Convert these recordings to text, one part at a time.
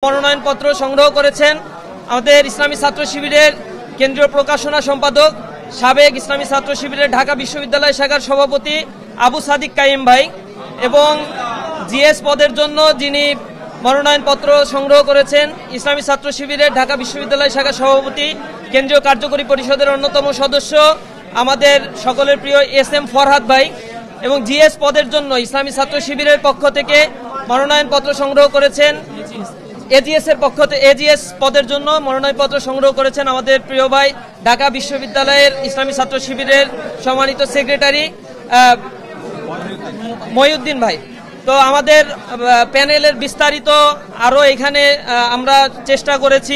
মনোনয়নপত্র সংগ্রহ করেছেন আমাদের ইসলামী ছাত্র শিবিরের কেন্দ্রীয় প্রকাশনা সম্পাদক সাবেক ইসলামী ছাত্র শিবিরের ঢাকা বিশ্ববিদ্যালয় শাখার সভাপতি আবু সাদিক কাইম ভাই এবং জিএস পদের জন্য যিনি মনোনয়নপত্র সংগ্রহ করেছেন ইসলামী ছাত্র শিবিরের ঢাকা বিশ্ববিদ্যালয় শাখার সভাপতি কেন্দ্রীয় কার্যকরী পরিষদের অন্যতম সদস্য আমাদের সকলের প্রিয় এস.এম. ফরহাদ ভাই এবং জিএস পদের জন্য ইসলামী ছাত্র শিবিরের পক্ষ থেকে মনোনয়নপত্র সংগ্রহ করেছেন এজিএস পদের জন্য মনোনয়নপত্র সংগ্রহ করেছেন আমাদের প্রিয় ভাই ঢাকা বিশ্ববিদ্যালয়ের ইসলামী ছাত্র শিবিরের সম্মানিত সেক্রেটারি মহিউদ্দিন ভাই। তো আমাদের প্যানেলের বিস্তারিত আরও এখানে আমরা চেষ্টা করেছি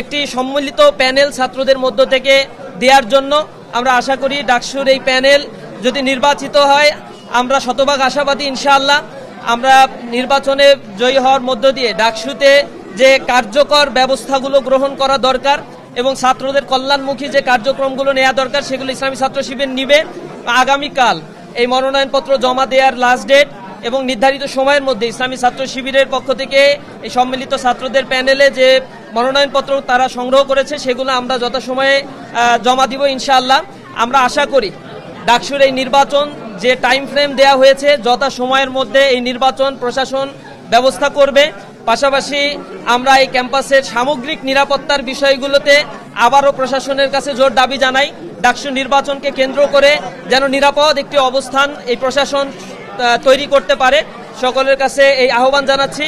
একটি সম্মিলিত প্যানেল ছাত্রদের মধ্য থেকে দেওয়ার জন্য। আমরা আশা করি ডাকসুর এই প্যানেল যদি নির্বাচিত হয় আমরা শতভাগ আশাবাদী ইনশাআল্লাহ আমরা নির্বাচনে জয়ী হওয়ার মধ্য দিয়ে ডাকসুতে যে কার্যকর ব্যবস্থাগুলো গ্রহণ করা দরকার এবং ছাত্রদের কল্যাণমুখী যে কার্যক্রমগুলো নেওয়া দরকার সেগুলো ইসলামী ছাত্র শিবির নিবে। আগামীকাল এই মনোনয়নপত্র জমা দেওয়ার লাস্ট ডেট এবং নির্ধারিত সময়ের মধ্যে ইসলামী ছাত্র শিবিরের পক্ষ থেকে এই সম্মিলিত ছাত্রদের প্যানেলে যে মনোনয়নপত্র তারা সংগ্রহ করেছে সেগুলো আমরা যথাসময়ে জমা দিব ইনশাআল্লাহ। আমরা আশা করি ডাকসুর এই নির্বাচন যে টাইম ফ্রেম দেওয়া হয়েছে যথা সময়ের মধ্যে এই নির্বাচন প্রশাসন ব্যবস্থা করবে। পাশাপাশি আমরা এই ক্যাম্পাসের সামগ্রিক নিরাপত্তার বিষয়গুলোতে আবারও প্রশাসনের কাছে জোর দাবি জানাই ডাকসু নির্বাচনকে কেন্দ্র করে যেন নিরাপদ একটি অবস্থান এই প্রশাসন তৈরি করতে পারে। সকলের কাছে এই আহ্বান জানাচ্ছি।